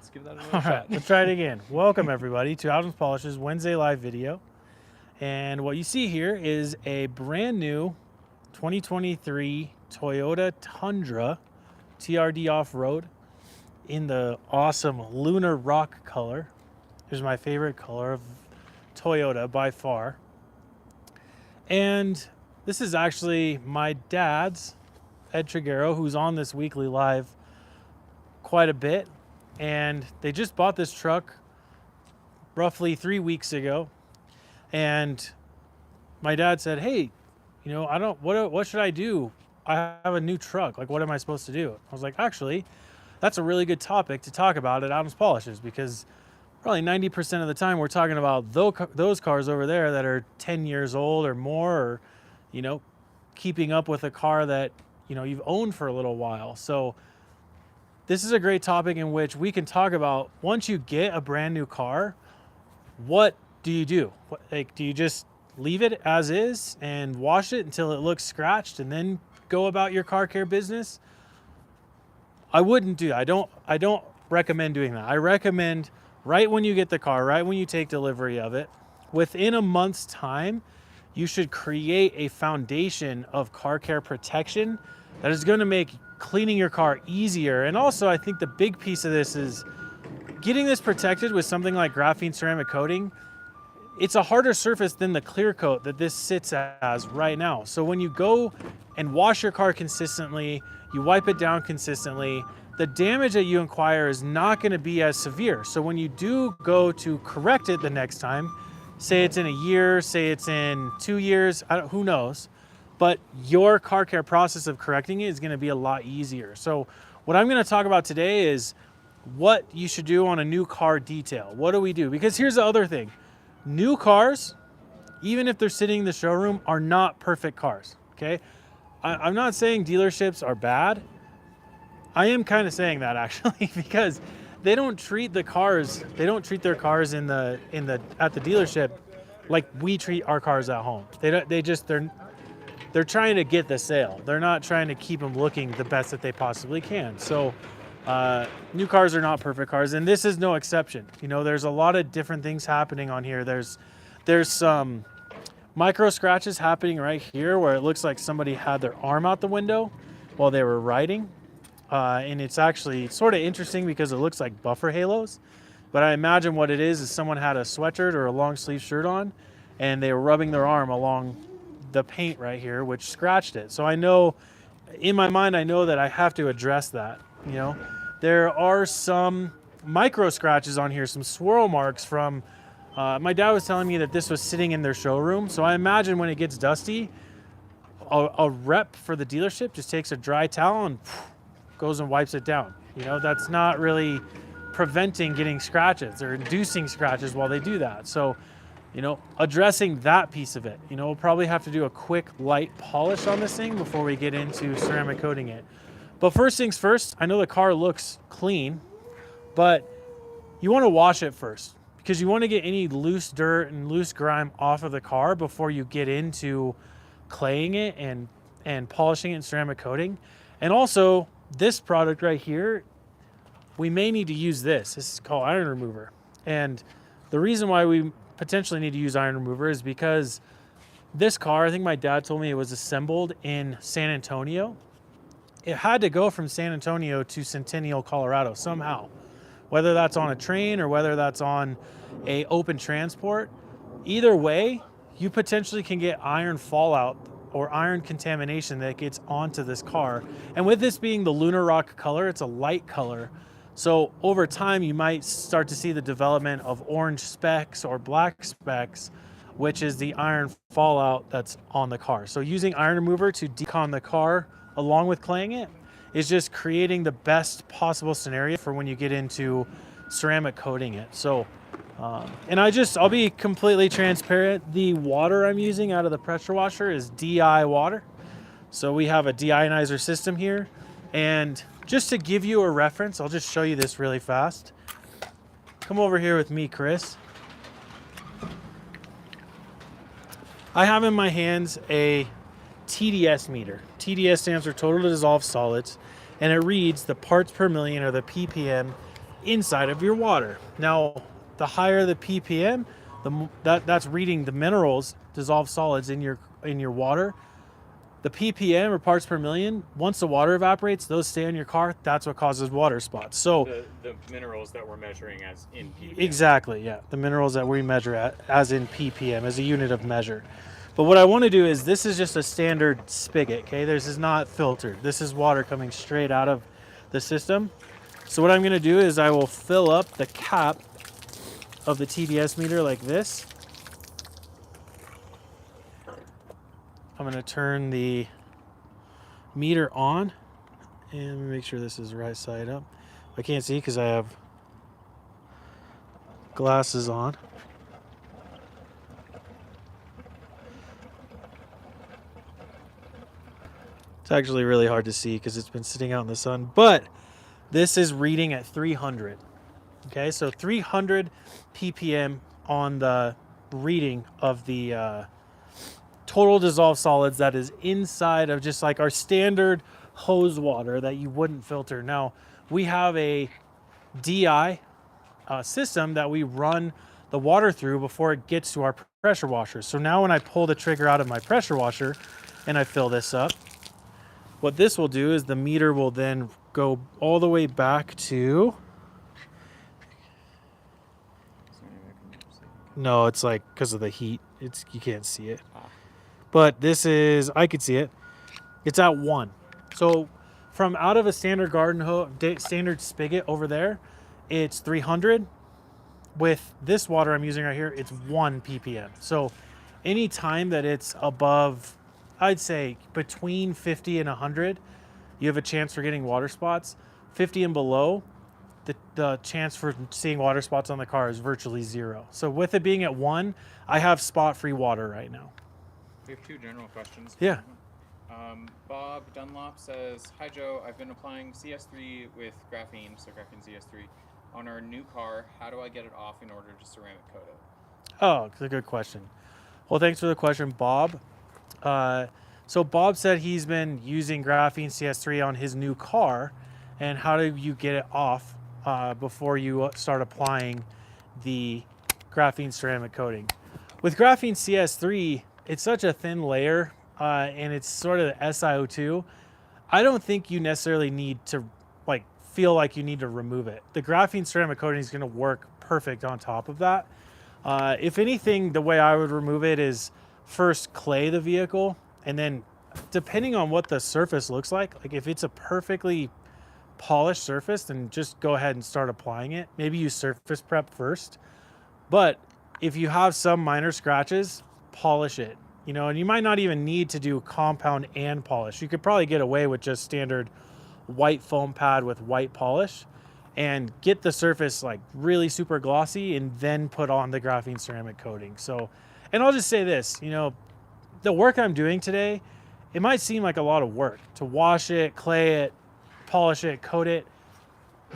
Let's give that another All shot. right, let's try it again. Welcome everybody to Adams Polish's Wednesday live video. And what you see here is a brand new 2023 Toyota Tundra TRD off-road in the awesome lunar rock color. Here's my favorite color of Toyota by far. And this is actually my dad's, Ed Triguero, who's on this weekly live quite a bit. And they just bought this truck roughly 3 weeks ago. And my dad said, hey, you know, what should I do? I have a new truck. Like, what am I supposed to do? I was like, actually, that's a really good topic to talk about at Adams Polishes, because probably 90% of the time we're talking about those cars over there that are 10 years old or more, or, you know, keeping up with a car that, you know, you've owned for a little while. So this is a great topic in which we can talk about, once you get a brand new car, what do you do? Like, do you just leave it as is and wash it until it looks scratched and then go about your car care business? I wouldn't do that. I don't recommend doing that. I recommend right when you get the car, right when you take delivery of it, within a month's time, you should create a foundation of car care protection that is going to make cleaning your car easier. And also, I think the big piece of this is getting this protected with something like graphene ceramic coating. It's a harder surface than the clear coat that this sits as right now. So when you go and wash your car consistently, you wipe it down consistently, the damage that you acquire is not going to be as severe. So when you do go to correct it the next time, say it's in a year, say it's in 2 years, who knows, but your car care process of correcting it is going to be a lot easier. So what I'm going to talk about today is what you should do on a new car detail. What do we do? Because here's the other thing. New cars, even if they're sitting in the showroom, are not perfect cars, okay? I'm not saying dealerships are bad. I am kind of saying that actually, because they don't treat their cars at the dealership like we treat our cars at home. They're trying to get the sale. They're not trying to keep them looking the best that they possibly can. So new cars are not perfect cars, and this is no exception. You know, there's a lot of different things happening on here. There's some micro scratches happening right here where it looks like somebody had their arm out the window while they were riding. And it's actually sort of interesting because it looks like buffer halos. But I imagine what it is someone had a sweatshirt or a long sleeve shirt on, and they were rubbing their arm along the paint right here, which scratched it. So I know, in my mind, I know that I have to address that. You know, there are some micro scratches on here, some swirl marks from, my dad was telling me that this was sitting in their showroom. So I imagine when it gets dusty, a rep for the dealership just takes a dry towel and goes and wipes it down. You know, that's not really preventing getting scratches. They're inducing scratches while they do that. So, you know, addressing that piece of it, you know, we'll probably have to do a quick light polish on this thing before we get into ceramic coating it. But first things first, I know the car looks clean, but you want to wash it first, because you want to get any loose dirt and loose grime off of the car before you get into claying it and polishing it in ceramic coating. And also, this product right here, we may need to use this. This is called iron remover. And the reason why we potentially need to use iron remover is because this car, I think my dad told me it was assembled in San Antonio. It had to go from San Antonio to Centennial, Colorado somehow, whether that's on a train or whether that's on a open transport. Either way, you potentially can get iron fallout or iron contamination that gets onto this car. And with this being the lunar rock color, it's a light color. So over time, you might start to see the development of orange specks or black specks, which is the iron fallout that's on the car. So using iron remover to decon the car along with claying it is just creating the best possible scenario for when you get into ceramic coating it. So, and I'll be completely transparent. The water I'm using out of the pressure washer is DI water. So we have a deionizer system here. And just to give you a reference, I'll just show you this really fast. Come over here with me, Chris. I have in my hands a TDS meter. TDS stands for total dissolved solids, and it reads the parts per million, or the ppm, inside of your water. Now, the higher the ppm, that's reading the minerals, dissolved solids in your water. The ppm, or parts per million, once the water evaporates, those stay in your car. That's what causes water spots. So the minerals that we're measuring as in ppm. Exactly, yeah. The minerals that we measure as in ppm, as a unit of measure. But what I want to do is, this is just a standard spigot, okay? This is not filtered. This is water coming straight out of the system. So what I'm going to do is I will fill up the cap of the TDS meter like this. I'm going to turn the meter on and make sure this is right side up. I can't see because I have glasses on. It's actually really hard to see because it's been sitting out in the sun, but this is reading at 300. Okay, so 300 ppm on the reading of the total dissolved solids that is inside of just like our standard hose water that you wouldn't filter. Now, we have a DI system that we run the water through before it gets to our pressure washer. So now when I pull the trigger out of my pressure washer and I fill this up, what this will do is the meter will then go all the way back to... No, it's like because of the heat, you can't see it. But this is, I could see it. It's at 1. So from out of a standard garden hose, standard spigot over there, it's 300. With this water I'm using right here, it's 1 ppm. So any time that it's above, I'd say between 50 and 100, you have a chance for getting water spots. 50 and below, the chance for seeing water spots on the car is virtually 0. So with it being at 1, I have spot-free water right now. We have 2 general questions. Yeah. Bob Dunlop says, "Hi Joe, I've been applying CS3 with graphene, so graphene CS3, on our new car. How do I get it off in order to ceramic coat it?" Oh, it's a good question. Well, thanks for the question, Bob. So Bob said he's been using graphene CS3 on his new car, and how do you get it off before you start applying the graphene ceramic coating? With graphene CS3, it's such a thin layer, and it's sort of the SiO2. I don't think you necessarily need to feel like you need to remove it. The graphene ceramic coating is going to work perfect on top of that. If anything, the way I would remove it is first clay the vehicle, and then depending on what the surface looks like if it's a perfectly polished surface, then just go ahead and start applying it. Maybe use surface prep first. But if you have some minor scratches, polish it. And you might not even need to do compound and polish. You could probably get away with just standard white foam pad with white polish and get the surface really super glossy, and then put on the graphene ceramic coating. So, and I'll just say this, the work I'm doing today, it might seem like a lot of work to wash it, clay it, polish it, coat it.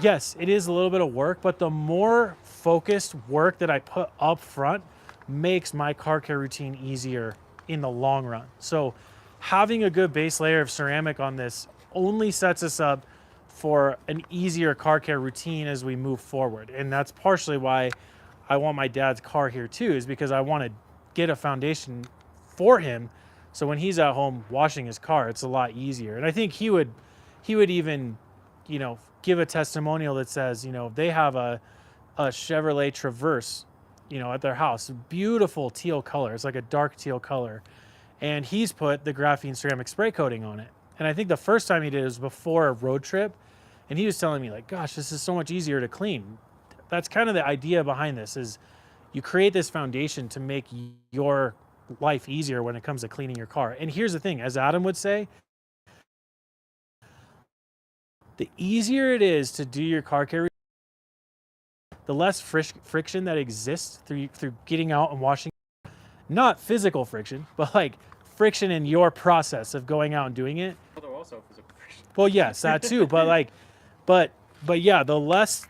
Yes, it is a little bit of work, but the more focused work that I put up front makes my car care routine easier in the long run. So having a good base layer of ceramic on this only sets us up for an easier car care routine as we move forward. And that's partially why I want my dad's car here too, is because I want to get a foundation for him. So when he's at home washing his car, it's a lot easier. And I think he would even, give a testimonial that says, they have a Chevrolet Traverse, at their house, beautiful teal color. It's like a dark teal color. And he's put the graphene ceramic spray coating on it. And I think the first time he did it was before a road trip. And he was telling me gosh, this is so much easier to clean. That's kind of the idea behind this, is you create this foundation to make your life easier when it comes to cleaning your car. And here's the thing, as Adam would say, the easier it is to do your car care, the less friction that exists through getting out and washing. Not physical friction, but friction in your process of going out and doing it. Although also physical friction. Well, yes, that too. But but yeah, the less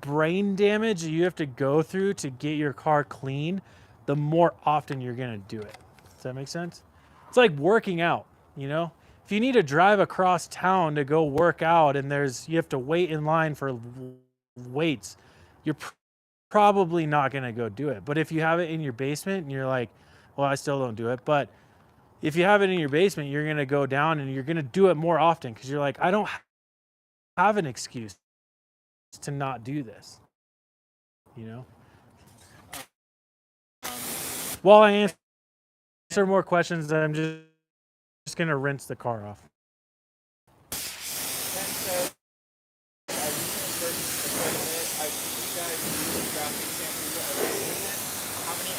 brain damage you have to go through to get your car clean, the more often you're gonna do it. Does that make sense? It's like working out. If If you need to drive across town to go work out and you have to wait in line for weights, you're probably not going to go do it. But if you have it in your basement and you're like, well, I still don't do it. But if you have it in your basement, you're going to go down and you're going to do it more often because you're like, I don't have an excuse to not do this, you know? While I answer more questions, I'm just going to rinse the car off. Ken says, I recently purchased a credit. I see you guys use graphene shampoo every minute. How many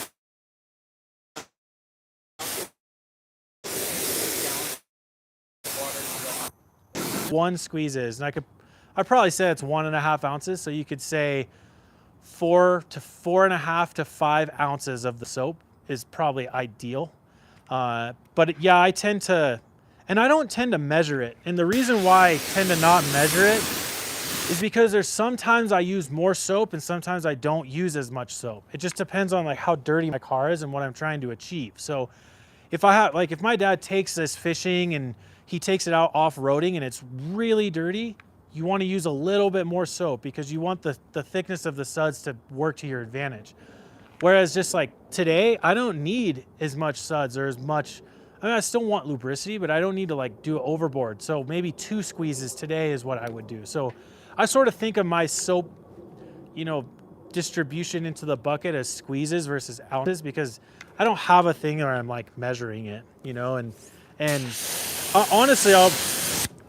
ounces of water? One squeezes, and I'd probably say it's 1.5 ounces. So you could say 4 to 4.5 to 5 ounces of the soap is probably ideal. But yeah, I tend to, and I don't tend to measure it. And the reason why I tend to not measure it is because there's sometimes I use more soap and sometimes I don't use as much soap. It just depends on like how dirty my car is and what I'm trying to achieve. So if if my dad takes this fishing and he takes it out off-roading and it's really dirty, you want to use a little bit more soap because you want the thickness of the suds to work to your advantage. Whereas just like today, I don't need as much suds or as much, I mean, I still want lubricity, but I don't need to like do it overboard. So maybe 2 squeezes today is what I would do. So I sort of think of my soap, you know, distribution into the bucket as squeezes versus ounces because I don't have a thing where I'm like measuring it, you know, and honestly,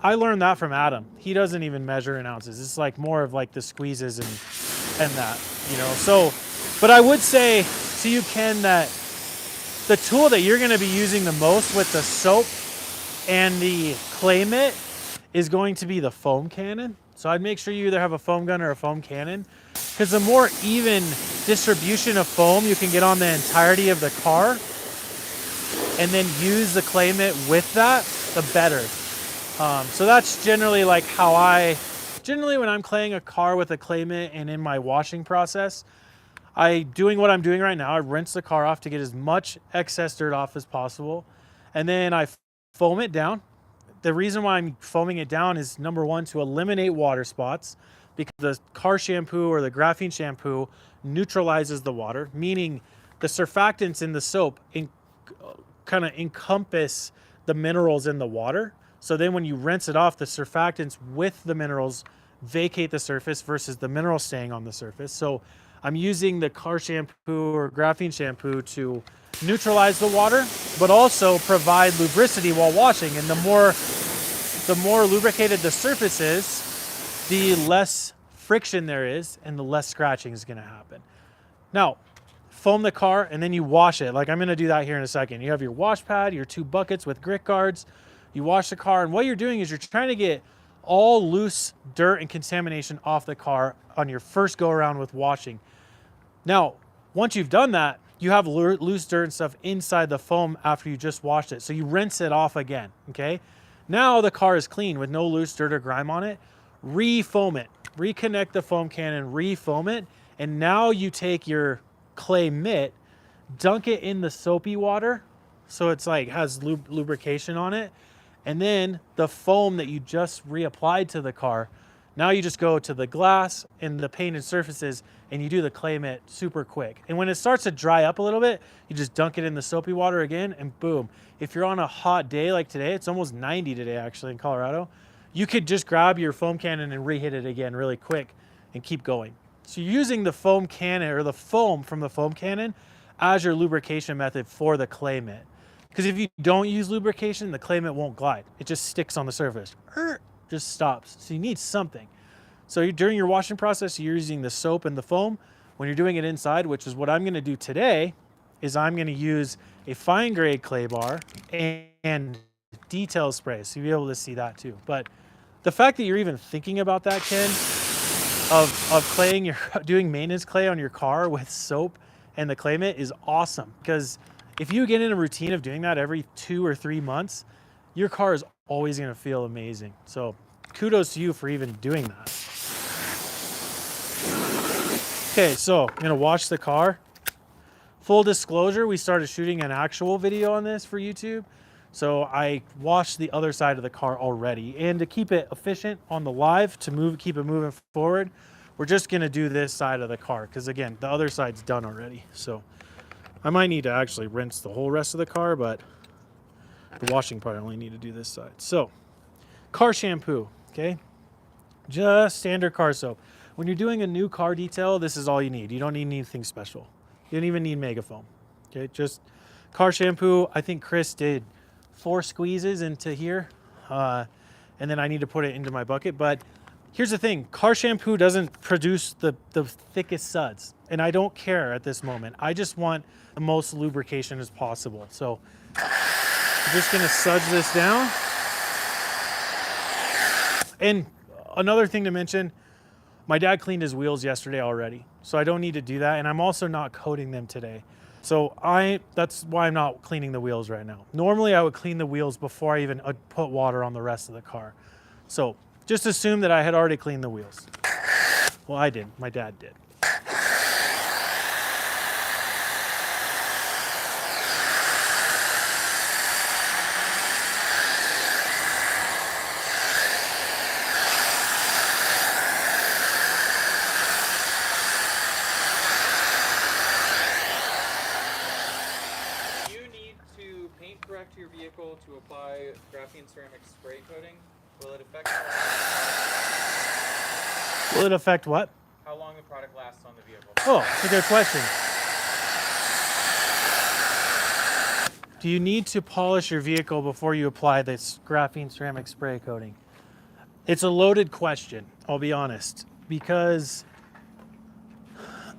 I learned that from Adam. He doesn't even measure in ounces. It's like more of like the squeezes and that, you know. So, but I would say to you, Ken, that the tool that you're going to be using the most with the soap and the clay mitt is going to be the foam cannon. So I'd make sure you either have a foam gun or a foam cannon because the more even distribution of foam you can get on the entirety of the car and then use the clay mitt with that, the better. So that's generally like how generally when I'm claying a car with a clay mitt and in my washing process, doing what I'm doing right now, I rinse the car off to get as much excess dirt off as possible. And then I foam it down. The reason why I'm foaming it down is number one, to eliminate water spots because the car shampoo or the graphene shampoo neutralizes the water, meaning the surfactants in the soap kind of encompass the minerals in the water. So then when you rinse it off, the surfactants with the minerals vacate the surface versus the minerals staying on the surface. So I'm using the car shampoo or graphene shampoo to neutralize the water, but also provide lubricity while washing. And the more lubricated the surface is, the less friction there is and the less scratching is gonna happen. Now, foam the car and then you wash it. Like I'm gonna do that here in a second. You have your wash pad, your 2 buckets with grit guards. You wash the car, and what you're doing is you're trying to get all loose dirt and contamination off the car on your first go around with washing. Now, once you've done that, you have loose dirt and stuff inside the foam after you just washed it. So you rinse it off again, okay? Now the car is clean with no loose dirt or grime on it. Re-foam it. Reconnect the foam cannon, re-foam it, and now you take your clay mitt, dunk it in the soapy water so it's like has lubrication on it. And then the foam that you just reapplied to the car, now you just go to the glass and the painted surfaces and you do the clay mitt super quick. And when it starts to dry up a little bit, you just dunk it in the soapy water again and boom. If you're on a hot day like today, it's almost 90 today actually in Colorado, you could just grab your foam cannon and re-hit it again really quick and keep going. So you're using the foam cannon or the foam from the foam cannon as your lubrication method for the clay mitt. Because if you don't use lubrication, the clay mitt won't glide. It just sticks on the surface. Just stops. So you need something. So during your washing process, you're using the soap and the foam. When you're doing it inside, which is what I'm going to do today, is I'm going to use a fine grade clay bar and detail spray. So you'll be able to see that too. But the fact that you're even thinking about that, Ken, of claying doing maintenance clay on your car with soap and the clay mitt is awesome. Because if you get in a routine of doing that every 2 or 3 months, your car is always going to feel amazing. So kudos to you for even doing that. Okay, so I'm going to wash the car. Full disclosure, we started shooting an actual video on this for YouTube. So I washed the other side of the car already. And to keep it efficient on the live, to keep it moving forward, we're just gonna do this side of the car because again, the other side's done already. So I might need to actually rinse the whole rest of the car, but the washing part I only need to do this side. So car shampoo, okay? Just standard car soap. When you're doing a new car detail, this is all you need. You don't need anything special. You don't even need megafoam. Okay, just car shampoo. I think Chris did 4 squeezes into here, and then I need to put it into my bucket. But here's the thing, car shampoo doesn't produce the thickest suds, and I don't care at this moment. I just want the most lubrication as possible. So I'm just gonna sudge this down. And another thing to mention, my dad cleaned his wheels yesterday already, so I don't need to do that. And I'm also not coating them today. So that's why I'm not cleaning the wheels right now. Normally I would clean the wheels before I even put water on the rest of the car. So just assume that I had already cleaned the wheels. Well, I didn't, my dad did. Correct your vehicle to apply graphene ceramic spray coating. Will it affect Will it affect what? how long the product lasts on the vehicle? Oh, that's a good question. Do you need to polish your vehicle before you apply this graphene ceramic spray coating? It's a loaded question, I'll be honest, because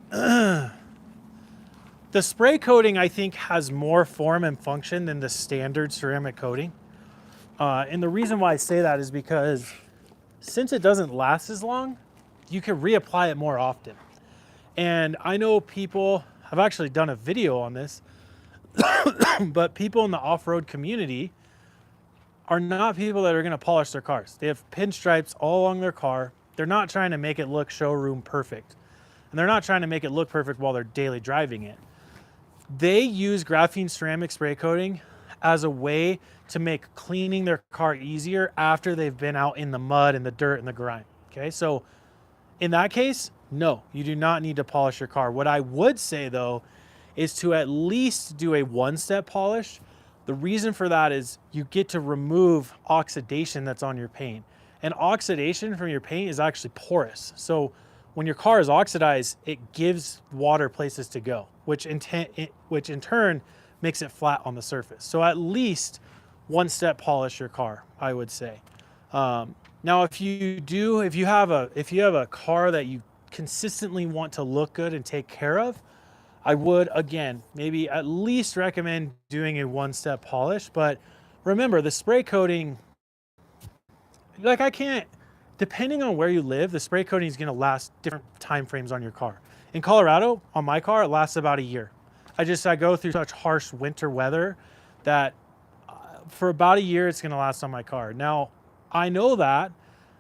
the spray coating, I think, has more form and function than the standard ceramic coating. And the reason why I say that is because since it doesn't last as long, you can reapply it more often. And I know people, I've actually done a video on this, but people in the off-road community are not people that are gonna polish their cars. They have pinstripes all along their car. They're not trying to make it look showroom perfect. And they're not trying to make it look perfect while they're daily driving it. They use graphene ceramic spray coating as a way to make cleaning their car easier after they've been out in the mud and the dirt and the grime. Okay, so in that case, no, you do not need to polish your car. What I would say though is to at least do a one-step polish. The reason for that is you get to remove oxidation that's on your paint. And oxidation from your paint is actually porous. So when your car is oxidized, it gives water places to go, which in turn makes it flat on the surface. So at least one-step polish your car, I would say. Now, if you have a car that you consistently want to look good and take care of, I would, again, maybe at least recommend doing a one-step polish. But remember, the spray coating, depending on where you live, the spray coating is gonna last different time frames on your car. In Colorado, on my car, it lasts about a year. I go through such harsh winter weather that for about a year, it's gonna last on my car. Now, I know that,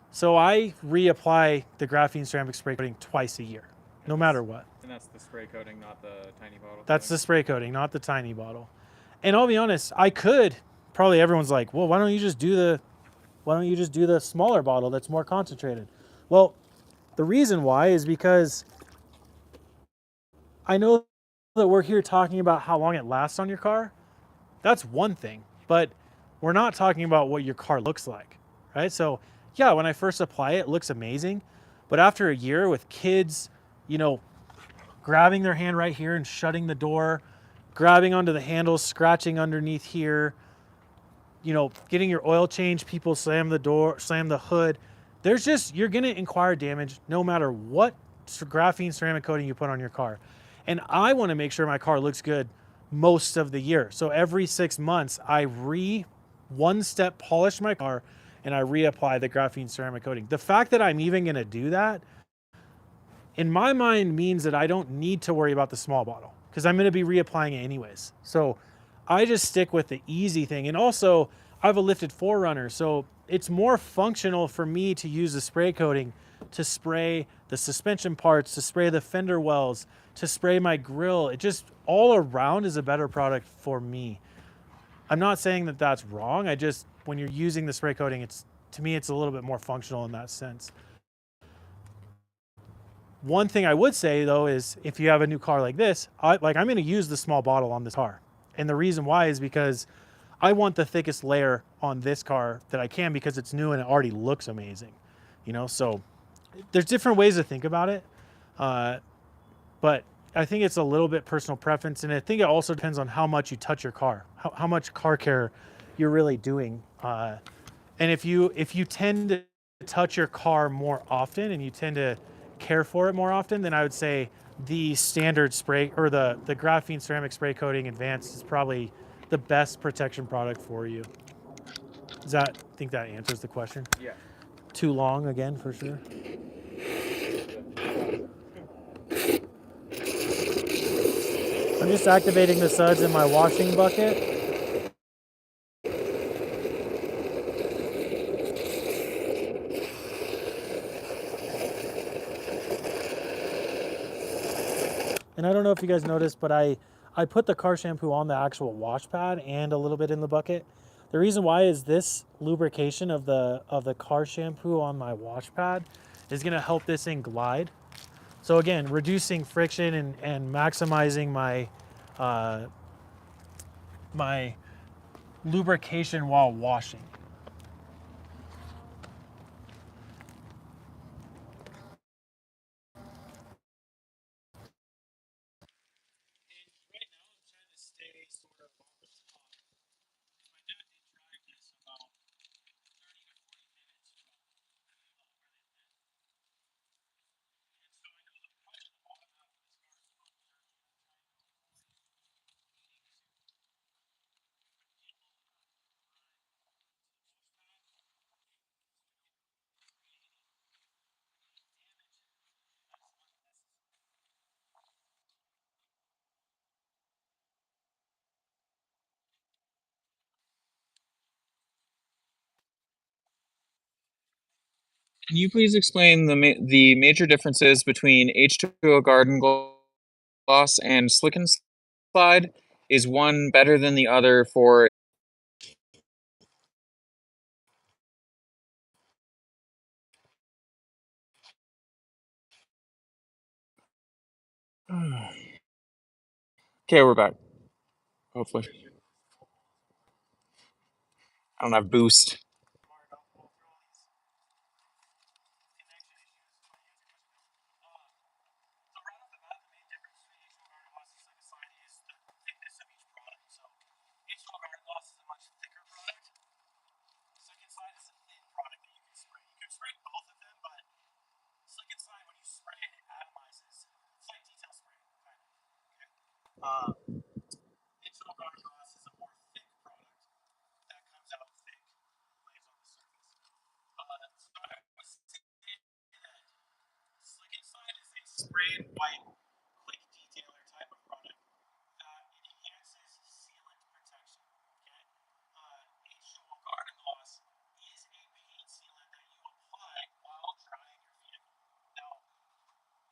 so I reapply the graphene ceramic spray coating twice a year, no matter what. And that's the spray coating, not the tiny bottle. That's the spray coating, not the tiny bottle. And I'll be honest, probably everyone's like, well, why don't you just do the smaller bottle that's more concentrated? Well, the reason why is because I know that we're here talking about how long it lasts on your car. That's one thing, but we're not talking about what your car looks like, right? So yeah, when I first apply it, it looks amazing. But after a year with kids, grabbing their hand right here and shutting the door, grabbing onto the handles, scratching underneath here, getting your oil change, people slam the door, slam the hood. You're gonna acquire damage no matter what graphene ceramic coating you put on your car. And I wanna make sure my car looks good most of the year. So every 6 months, I one-step polish my car and I reapply the graphene ceramic coating. The fact that I'm even gonna do that, in my mind, means that I don't need to worry about the small bottle because I'm gonna be reapplying it anyways. So I just stick with the easy thing. And also, I have a lifted 4Runner, so it's more functional for me to use the spray coating to spray the suspension parts, to spray the fender wells, to spray my grill. It just all around is a better product for me. I'm not saying that that's wrong. I just, when you're using the spray coating, to me, it's a little bit more functional in that sense. One thing I would say though is if you have a new car like this, I'm going to use the small bottle on this car. And the reason why is because I want the thickest layer on this car that I can because it's new and it already looks amazing. So there's different ways to think about it. But I think it's a little bit personal preference. And I think it also depends on how much you touch your car, how much car care you're really doing. And if you tend to touch your car more often and you tend to care for it more often, then I would say the standard spray or the graphene ceramic spray coating advanced is probably the best protection product for you. I think that answers the question? Yeah. Too long again, for sure. I'm just activating the suds in my washing bucket. And I don't know if you guys noticed, but I put the car shampoo on the actual wash pad and a little bit in the bucket. The reason why is this lubrication of the car shampoo on my wash pad is going to help this thing glide. So again, reducing friction and maximizing my my lubrication while washing. Can you please explain the major differences between H2O garden gloss and slick and slide? Is one better than the other for? Okay, we're back. Hopefully, I don't have boost. Sprayed white, quick detailer type of product that enhances sealant protection. Okay, H2O garden gloss is a paint sealant that you apply while drying your vehicle. Now,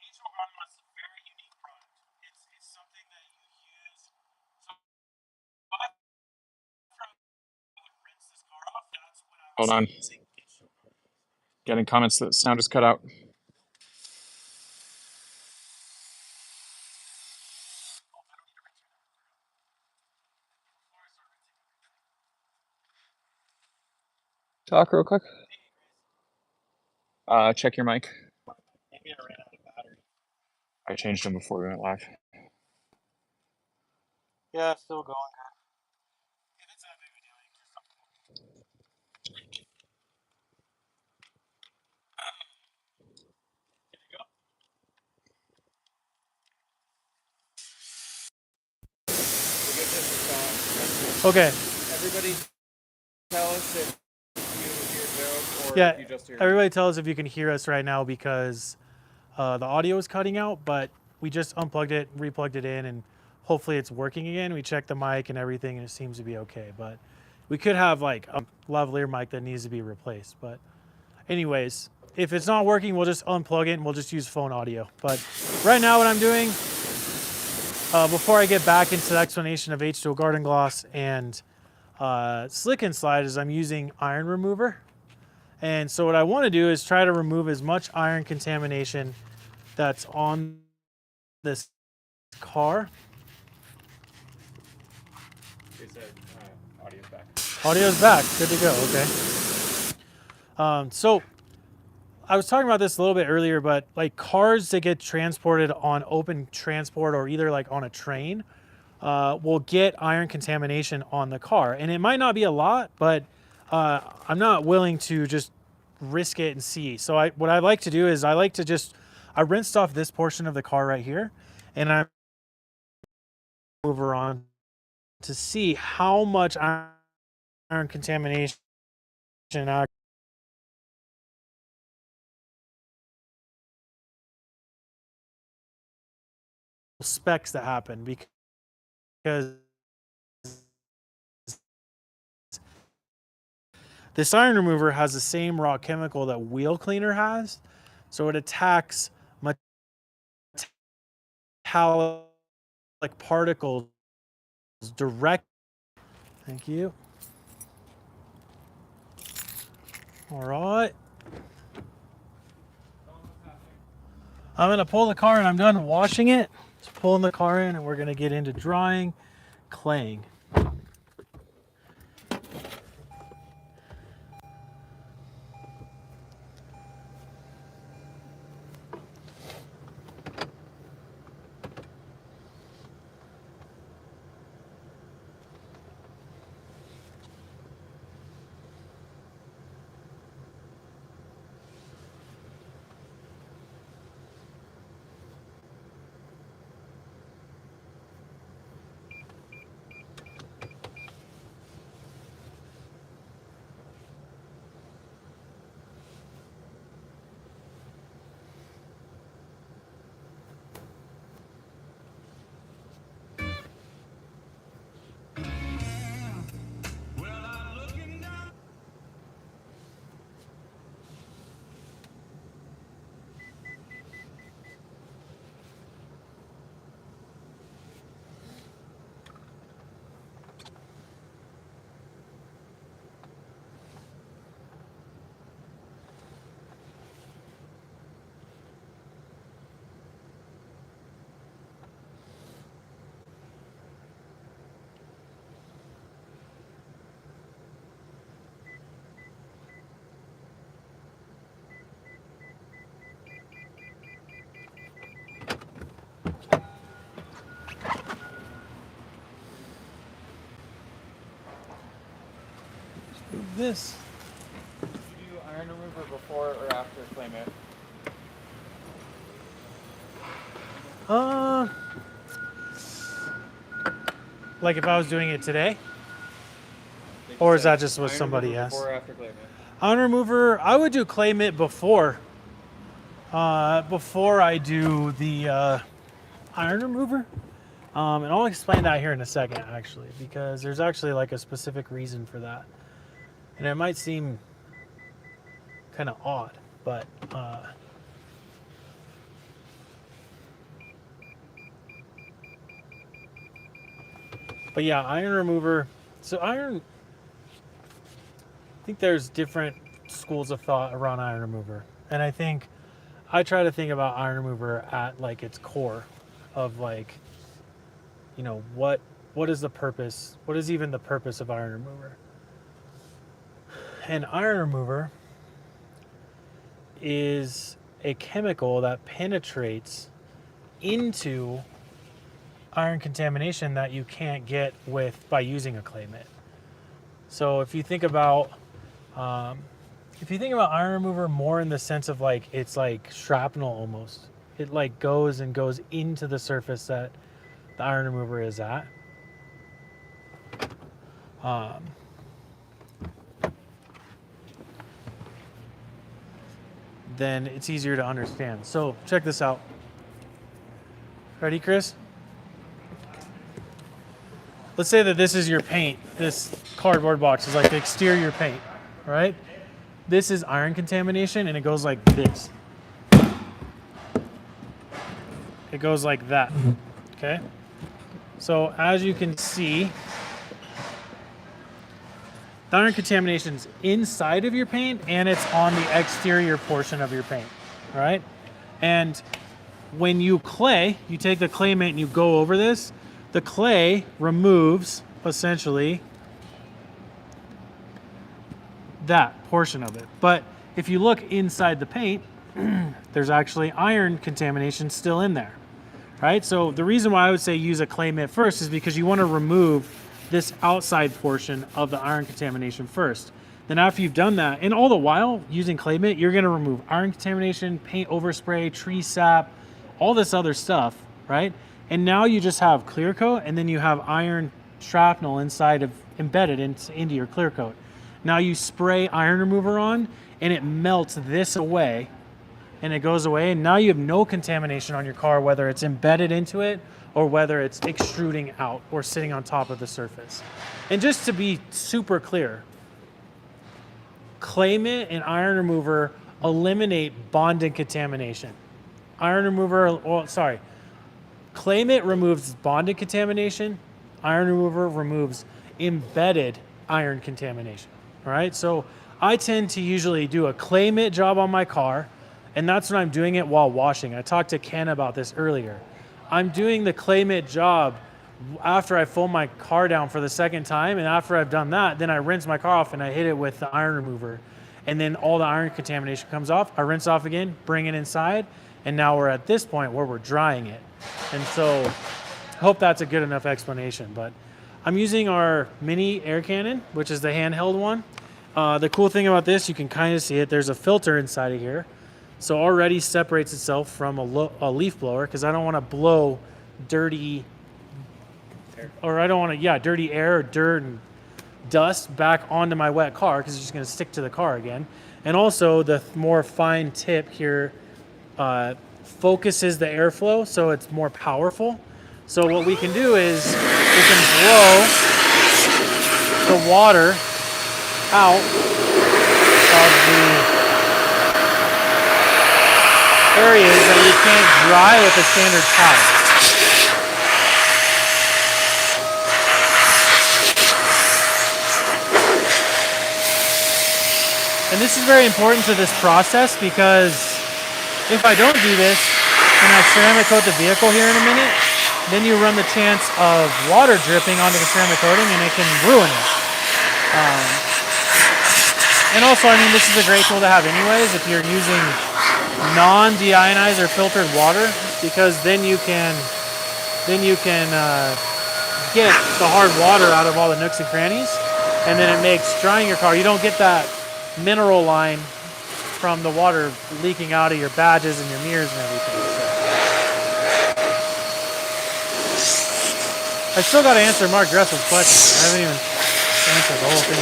H2O garden gloss is a very unique product. It's something that you use. So after I would rinse this car off, that's when I would. Hold on. Getting comments that sound is cut out. Talk real quick. Check your mic. Maybe I ran out of battery. I changed them before we went live. Yeah, still going. Okay. Everybody tell us if you hear Joe or Yeah, if you just hear everybody tell us if you can hear us right now because the audio is cutting out, but we just unplugged it, replugged it in, and hopefully it's working again. We checked the mic and everything, and it seems to be okay. But we could have like a lavalier mic that needs to be replaced. But anyways, if it's not working, we'll just unplug it and we'll just use phone audio. But right now what I'm doing, before I get back into the explanation of H2O Garden Gloss and Slick and Slide is I'm using iron remover. And so what I want to do is try to remove as much iron contamination that's on this car. They said audio's back. Audio's back. Good to go. Okay. So I was talking about this a little bit earlier, but like cars that get transported on open transport or either like on a train will get iron contamination on the car. And it might not be a lot, but I'm not willing to just risk it and see. So what I like to do is I rinsed off this portion of the car right here, and I over on to see how much iron contamination specs that happen, because this iron remover has the same raw chemical that wheel cleaner has, so it attacks metallic particles direct. Thank you. All right. I'm gonna pull the car and I'm done washing it. Just pulling the car in and we're gonna get into drying, claying. This. Did you do iron remover before or after claim it? Like if I was doing it today, or is that just what Iron somebody remover asked? Before or after claim it? Iron remover, I would do claim it before I do the iron remover. And I'll explain that here in a second, actually, because there's actually like a specific reason for that. And it might seem kind of odd, but yeah, iron remover. So I think there's different schools of thought around iron remover. And I think I try to think about iron remover at like its core of like, you know, what is the purpose? What is even the purpose of iron remover? And iron remover is a chemical that penetrates into iron contamination that you can't get by using a clay mitt. So if you think about iron remover more in the sense of like it's like shrapnel almost. It like goes into the surface that the iron remover is at. Then it's easier to understand. So check this out. Ready, Chris? Let's say that this is your paint. This cardboard box is like the exterior paint, right? This is iron contamination, and it goes like this. It goes like that, okay? So as you can see, The iron contamination's inside of your paint and it's on the exterior portion of your paint, all right? And when you take the clay mate and you go over this, the clay removes essentially that portion of it. But if you look inside the paint, there's actually iron contamination still in there, right? So the reason why I would say use a clay mitt first is because you want to remove this outside portion of the iron contamination first. Then after you've done that, and all the while using clay mitt, you're going to remove iron contamination, paint overspray, tree sap, all this other stuff, right? And now you just have clear coat, and then you have iron shrapnel embedded into your clear coat. Now you spray iron remover on, and it melts this away, and it goes away, and now you have no contamination on your car, whether it's embedded into it or whether it's extruding out or sitting on top of the surface. And just to be super clear, clay mitt and iron remover eliminate bonding contamination. Clay mitt removes bonded contamination. Iron remover removes embedded iron contamination. All right, so I tend to usually do a clay mitt job on my car, and that's when I'm doing it while washing. I talked to Ken about this earlier. I'm doing the clay mitt job after I foam my car down for the second time, and after I've done that, then I rinse my car off and I hit it with the iron remover, and then all the iron contamination comes off. I rinse off again, bring it inside, and now we're at this point where we're drying it. And so I hope that's a good enough explanation, but I'm using our mini air cannon, which is the handheld one. The cool thing about this, you can kind of see it, there's a filter inside of here. So already separates itself from a leaf blower, because I don't want to blow dirty dirty air or dirt and dust back onto my wet car, because it's just going to stick to the car again. And also the more fine tip here focuses the airflow, so it's more powerful. So what we can do is we can blow the water out of the areas that you can't dry with a standard towel. And this is very important to this process, because if I don't do this and I ceramic coat the vehicle here in a minute, then you run the chance of water dripping onto the ceramic coating and it can ruin it. And also, I mean, this is a great tool to have anyways if you're using non-deionized or filtered water, because then you can get the hard water out of all the nooks and crannies, and then it makes drying your car, you don't get that mineral line from the water leaking out of your badges and your mirrors and everything. So I still got to answer Mark Dressel's question. I haven't even answered the whole thing.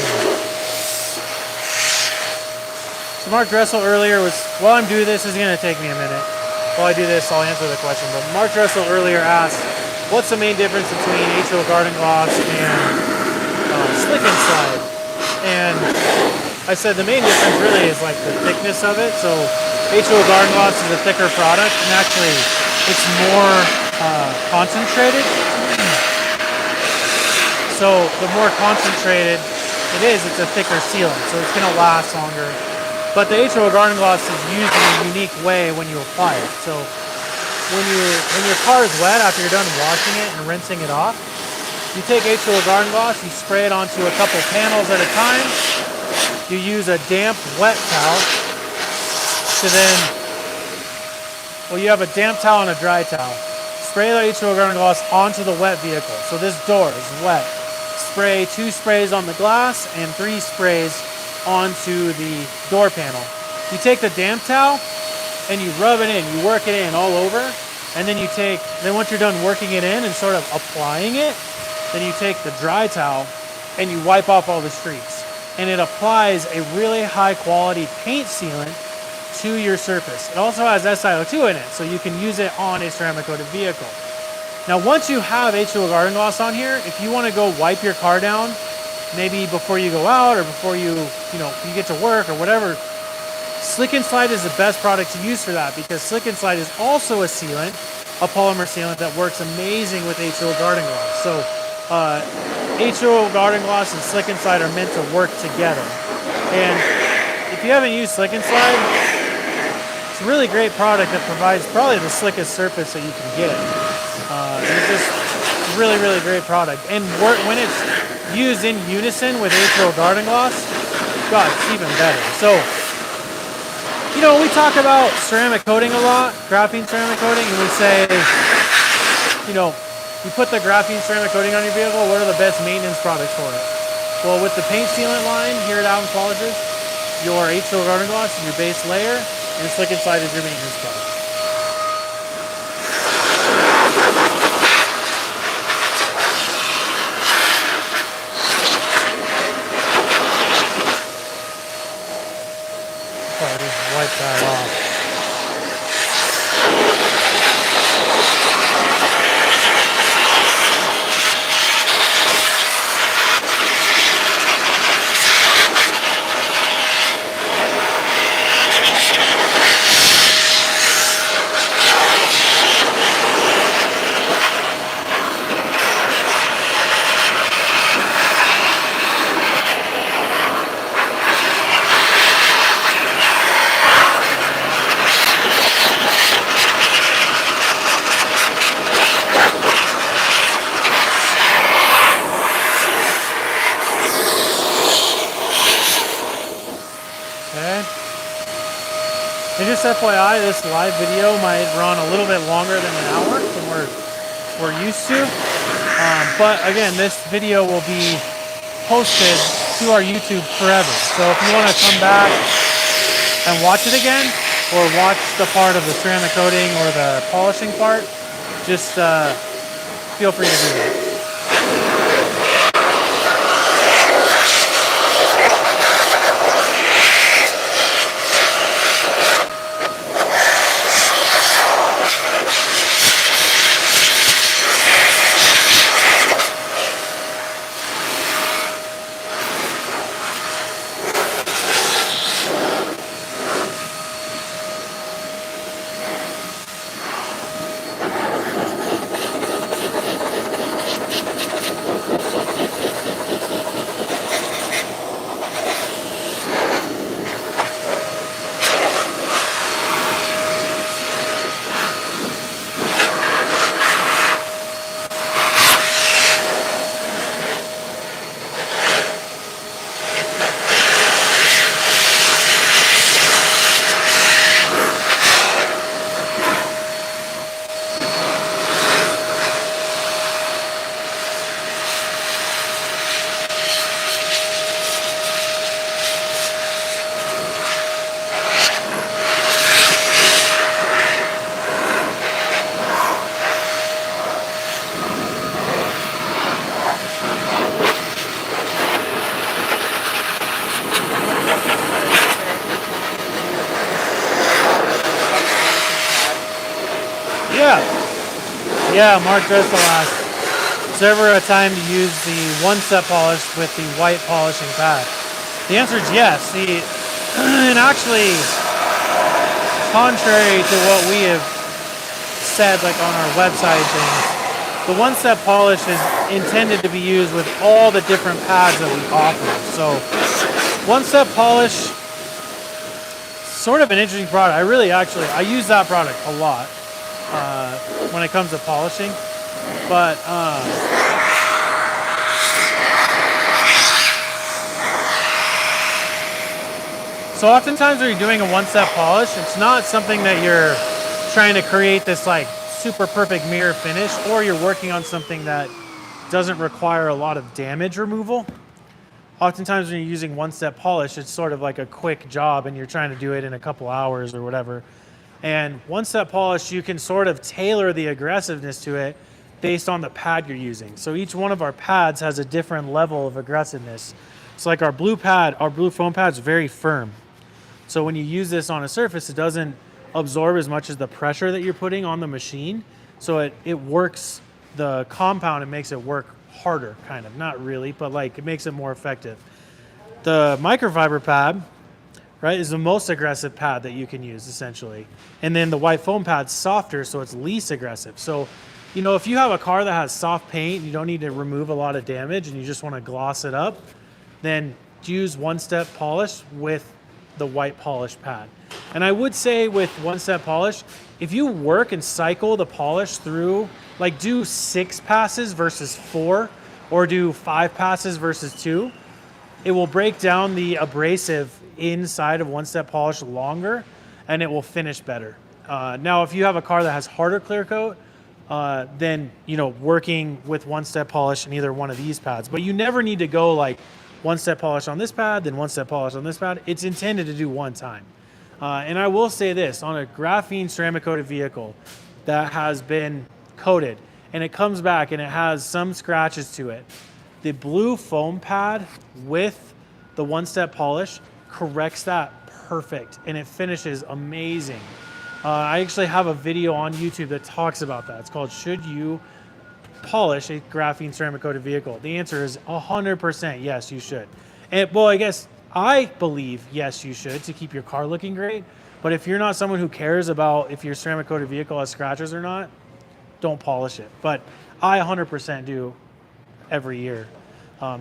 So Mark Dressel earlier was, while I'm doing this is going to take me a minute. While I do this, I'll answer the question. But Mark Dressel earlier asked, what's the main difference between HO Garden Gloss and Slick and Slide? And I said the main difference really is like the thickness of it. So HO Garden Gloss is a thicker product, and actually it's more concentrated. So the more concentrated it is, it's a thicker sealant, so it's going to last longer. But the HO Garden Gloss is used in a unique way when you apply it. So when your car is wet after you're done washing it and rinsing it off, you take HO Garden Gloss, you spray it onto a couple panels at a time. You use a damp, wet towel to then, well, you have a damp towel and a dry towel. Spray the HO Garden Gloss onto the wet vehicle. So this door is wet. Spray 2 sprays on the glass and 3 sprays onto the door panel. You take the damp towel and you rub it in, you work it in all over, and then once you're done working it in and sort of applying it, then you take the dry towel and you wipe off all the streaks. And it applies a really high quality paint sealant to your surface. It also has SiO2 in it, so you can use it on a ceramic coated vehicle. Now once you have HO Garden Gloss on here, if you want to go wipe your car down, maybe before you go out or before you get to work or whatever, Slick and Slide is the best product to use for that, because Slick and Slide is also a sealant, a polymer sealant that works amazing with HO Garden Gloss. So H2O garden gloss and Slick and Slide are meant to work together. And if you haven't used Slick and Slide, it's a really great product that provides probably the slickest surface that you can get. It's just really, really great product. And when it's used in unison with H2O garden gloss, God, it's even better. So, you know, we talk about ceramic coating a lot, graphene ceramic coating, and we say, you know, you put the graphene ceramic coating on your vehicle, what are the best maintenance products for it? Well, with the paint sealant line here at Allen Polishes, your H2O garden gloss is your base layer, and your Slick and Slide is your maintenance product. Oh, just wipe that off. And just FYI, this live video might run a little bit longer than an hour than we're used to. But again, this video will be posted to our YouTube forever. So if you want to come back and watch it again, or watch the part of the ceramic coating or the polishing part, just feel free to do that. Yeah, Mark Dressel asked, is there ever a time to use the one-step polish with the white polishing pad? The answer is yes. And actually, contrary to what we have said, like on our website things, the one-step polish is intended to be used with all the different pads that we offer. So, one-step polish, sort of an interesting product. I use that product a lot. When it comes to polishing, but so oftentimes when you're doing a one-step polish, it's not something that you're trying to create this like super perfect mirror finish, or you're working on something that doesn't require a lot of damage removal. Oftentimes when you're using one-step polish, it's sort of like a quick job and you're trying to do it in a couple hours or whatever. And one-step polish, you can sort of tailor the aggressiveness to it based on the pad you're using. So each one of our pads has a different level of aggressiveness. It's like our blue foam pad is very firm. So when you use this on a surface, it doesn't absorb as much as the pressure that you're putting on the machine. So it works, the compound, it makes it work harder, kind of. Not really, but like it makes it more effective. The microfiber pad, right, is the most aggressive pad that you can use, essentially. And then the white foam pad's softer, so it's least aggressive. So You know, if you have a car that has soft paint, you don't need to remove a lot of damage and you just want to gloss it up, then use one-step polish with the white polish pad. And I would say with one-step polish, if you work and cycle the polish through, like do 6 passes versus 4, or do 5 passes versus 2, it will break down the abrasive inside of one-step polish longer and it will finish better. Now, if you have a car that has harder clear coat, then, you know, working with one-step polish in either one of these pads. But you never need to go like one-step polish on this pad, then one-step polish on this pad. It's intended to do one time. And I will say this, on a graphene ceramic coated vehicle that has been coated and it comes back and it has some scratches to it, the blue foam pad with the one-step polish corrects that perfect and it finishes amazing. I actually have a video on YouTube that talks about that. It's called Should You Polish a Graphene Ceramic Coated Vehicle? The answer is 100% yes, you should. And well, I guess I believe yes, you should to keep your car looking great. But if you're not someone who cares about if your ceramic coated vehicle has scratches or not, don't polish it. But I 100% do every year.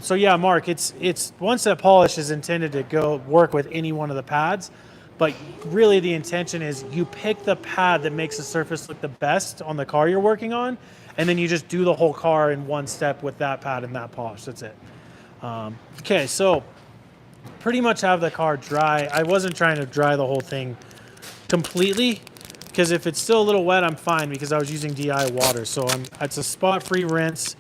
So yeah, Mark, it's one-step polish is intended to go work with any one of the pads. But really the intention is you pick the pad that makes the surface look the best on the car you're working on, and then you just do the whole car in one step with that pad and that polish. That's it. Okay, so pretty much have the car dry. I wasn't trying to dry the whole thing completely, because if it's still a little wet, I'm fine because I was using DI water. So it's a spot-free rinse,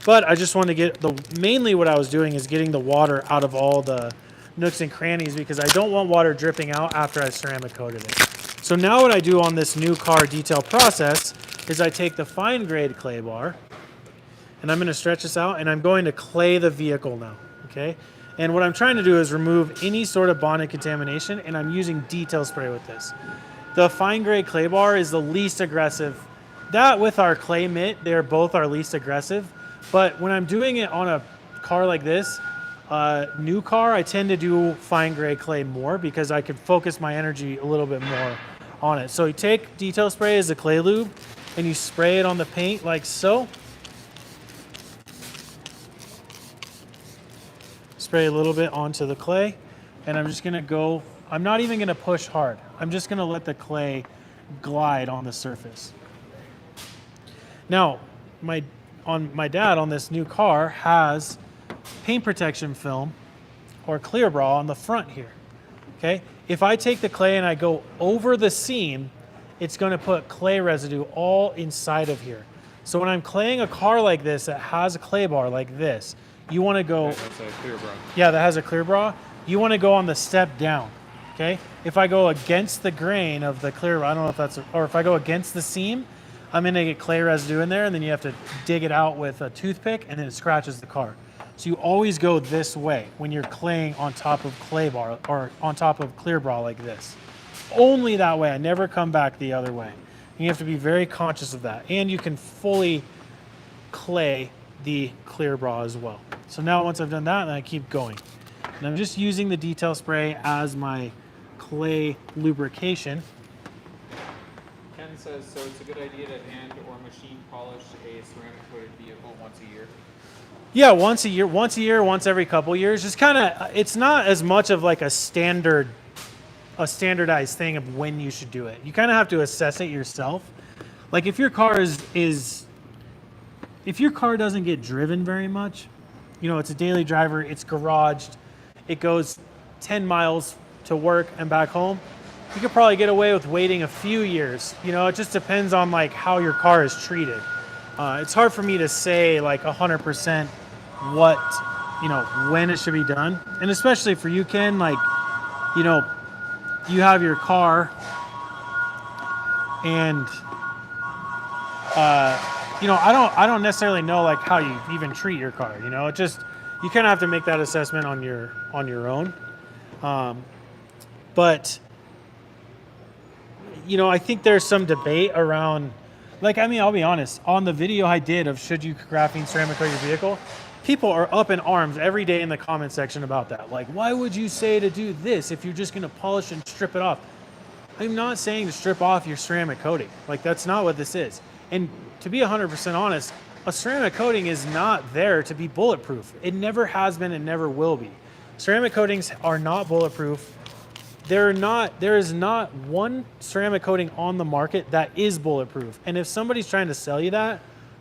but I just wanted to get mainly what I was doing is getting the water out of all the nooks and crannies because I don't want water dripping out after I ceramic coated it. So now what I do on this new car detail process is I take the fine grade clay bar and I'm going to stretch this out and I'm going to clay the vehicle now, okay? And what I'm trying to do is remove any sort of bonded contamination, and I'm using detail spray with this. The fine grade clay bar is the least aggressive. That with our clay mitt, they're both our least aggressive. But when I'm doing it on a car like this, new car, I tend to do fine grade clay more because I can focus my energy a little bit more on it. So you take detail spray as a clay lube and you spray it on the paint like so. Spray a little bit onto the clay, and I'm just gonna go, I'm not even gonna push hard. I'm just gonna let the clay glide on the surface. Now, my dad on this new car has paint protection film or clear bra on the front here, okay? If I take the clay and I go over the seam, it's gonna put clay residue all inside of here. So when I'm claying a car like this that has a clay bar like this, you wanna go... That's a clear bra. Yeah, that has a clear bra. You wanna go on the step down, okay? If I go against the grain of the clear, I don't know if that's, or if I go against the seam, I'm gonna get clay residue in there and then you have to dig it out with a toothpick and then it scratches the car. So you always go this way when you're claying on top of clay bar or on top of clear bra like this. Only that way, I never come back the other way. And you have to be very conscious of that. And you can fully clay the clear bra as well. So now once I've done that, then I keep going. And I'm just using the detail spray as my clay lubrication. Ken says, so it's a good idea to hand or machine polish a ceramic coated vehicle once a year? Yeah, once a year, once every couple years. Just kind of, it's not as much of like a standardized thing of when you should do it. You kind of have to assess it yourself. Like if your car if your car doesn't get driven very much, you know, it's a daily driver, it's garaged, it goes 10 miles to work and back home, you could probably get away with waiting a few years. You know, it just depends on like how your car is treated. It's hard for me to say like 100% what, you know, when it should be done. And especially for you, Ken, like, you know, you have your car and, you know, I don't necessarily know like how you even treat your car, you know, it just, you kind of have to make that assessment on your own. But, you know, I think there's some debate around, like, I mean, I'll be honest, on the video I did of should you graphene ceramic coat your vehicle, people are up in arms every day in the comment section about that. Like, why would you say to do this if you're just going to polish and strip it off? I'm not saying to strip off your ceramic coating. Like, that's not what this is. And to be 100% honest, a ceramic coating is not there to be bulletproof. It never has been and never will be. Ceramic coatings are not bulletproof. There is not one ceramic coating on the market that is bulletproof. And if somebody's trying to sell you that,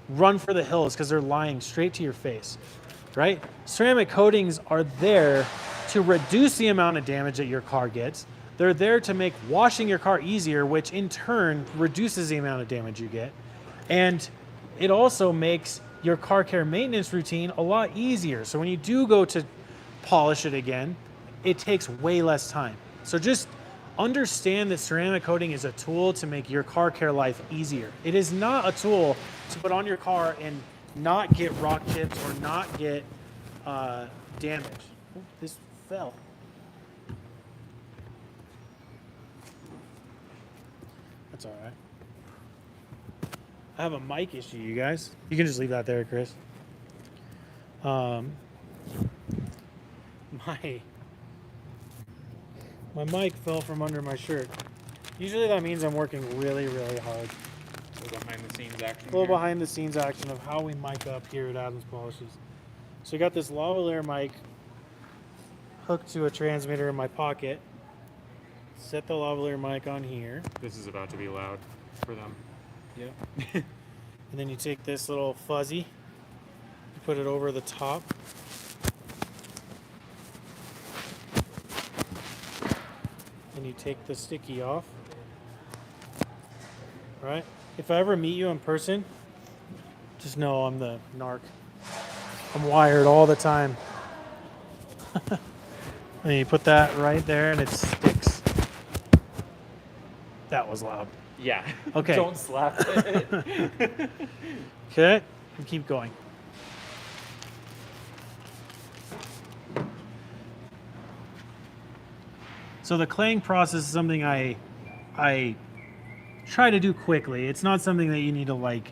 run for the hills because they're lying straight to your face, right? Ceramic coatings are there to reduce the amount of damage that your car gets. They're there to make washing your car easier, which in turn reduces the amount of damage you get. And it also makes your car care maintenance routine a lot easier. So when you do go to polish it again, it takes way less time. So just understand that ceramic coating is a tool to make your car care life easier. It is not a tool to put on your car and not get rock chips or not get damage. Oh, this fell. That's all right. I have a mic issue, you guys. You can just leave that there, Chris. My mic fell from under my shirt. Usually that means I'm working really, really hard. A little behind the scenes action. A little behind the scenes action of how we mic up here at Adams Polishes. So I got this lavalier mic hooked to a transmitter in my pocket. Set the lavalier mic on here. This is about to be loud for them. Yep. And then you take this little fuzzy, you put it over the top. And you take the sticky off. Right? If I ever meet you in person, just know I'm the narc. I'm wired all the time. And you put that right there and it sticks. That was loud. Yeah. Okay. Don't slap it. Okay, and keep going. So the claying process is something I try to do quickly. It's not something that you need to like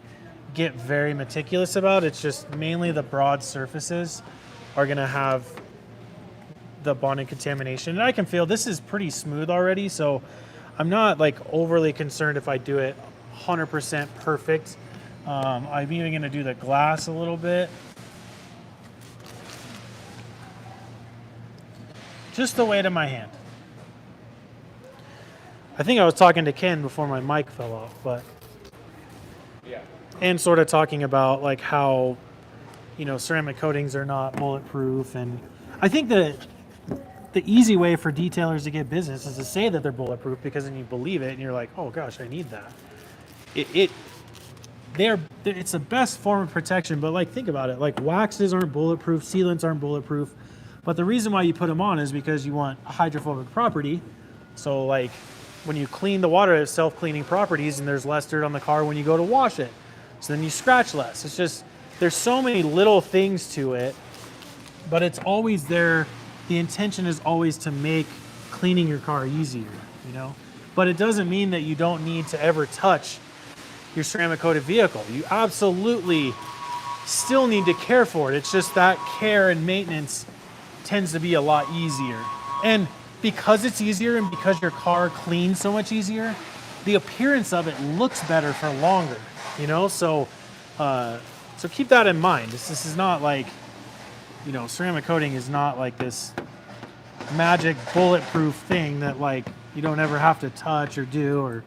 get very meticulous about. It's just mainly the broad surfaces are gonna have the bonding contamination. And I can feel this is pretty smooth already, so I'm not like overly concerned if I do it 100% perfect. I'm even gonna do the glass a little bit. Just the weight of my hand. I think I was talking to Ken before my mic fell off, but Yeah. and sort of talking about like how, you know, ceramic coatings are not bulletproof. And I think that the easy way for detailers to get business is to say that they're bulletproof, because then you believe it and you're like, oh gosh, I need that. It's the best form of protection, but like think about it, like waxes aren't bulletproof, sealants aren't bulletproof, but the reason why you put them on is because you want a hydrophobic property. So like when you clean the water, it has self-cleaning properties and there's less dirt on the car when you go to wash it. So then you scratch less. It's just, there's so many little things to it, but it's always there. The intention is always to make cleaning your car easier, you know? But it doesn't mean that you don't need to ever touch your ceramic coated vehicle. You absolutely still need to care for it. It's just that care and maintenance tends to be a lot easier. And because it's easier and because your car cleans so much easier, the appearance of it looks better for longer, you know? So keep that in mind. This is not like, you know, ceramic coating is not like this magic bulletproof thing that like you don't ever have to touch or do, or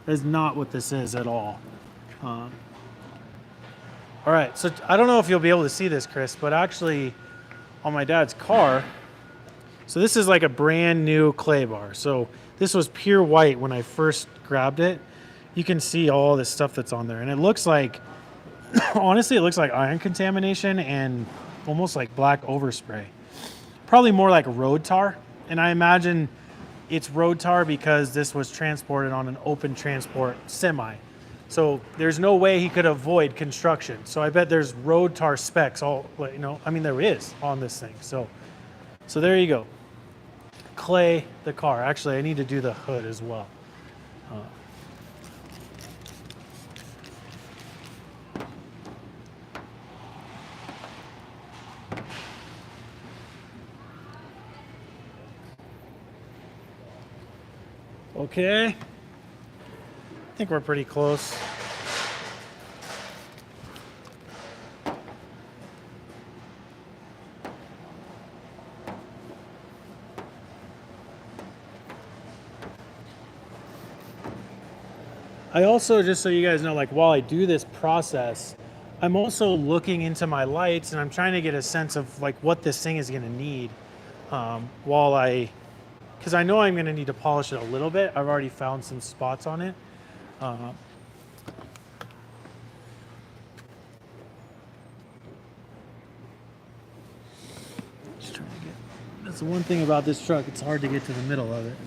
is not what this is at all. All right, so I don't know if you'll be able to see this, Chris, but actually on my dad's car, so this is like a brand new clay bar. So this was pure white when I first grabbed it. You can see all this stuff that's on there, and it looks like, honestly, it looks like iron contamination and almost like black overspray. Probably more like road tar, and I imagine it's road tar because this was transported on an open transport semi. So there's no way he could avoid construction. So I bet there's road tar specks all, you know, I mean there is on this thing. So there you go. Clay the car. Actually, I need to do the hood as well. Okay. I think we're pretty close. I also, just so you guys know, like while I do this process, I'm also looking into my lights and I'm trying to get a sense of like what this thing is going to need because I know I'm going to need to polish it a little bit. I've already found some spots on it. Just trying to get. That's the one thing about this truck. It's hard to get to the middle of it.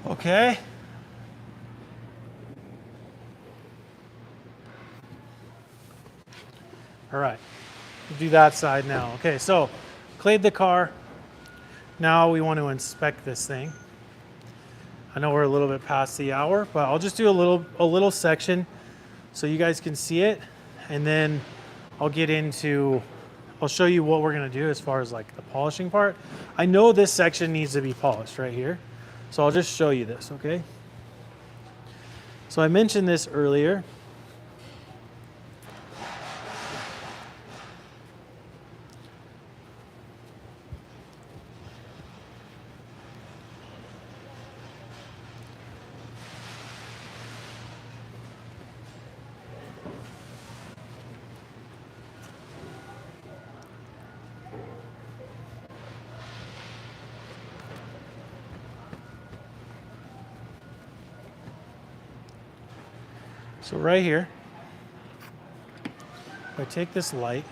Okay. All right. We'll do that side now. Okay, so clayed the car. Now we want to inspect this thing. I know we're a little bit past the hour, but I'll just do a little section so you guys can see it, and then I'll show you what we're gonna do as far as like the polishing part. I know this section needs to be polished right here, so I'll just show you this, okay? So I mentioned this earlier. So right here, if I take this light,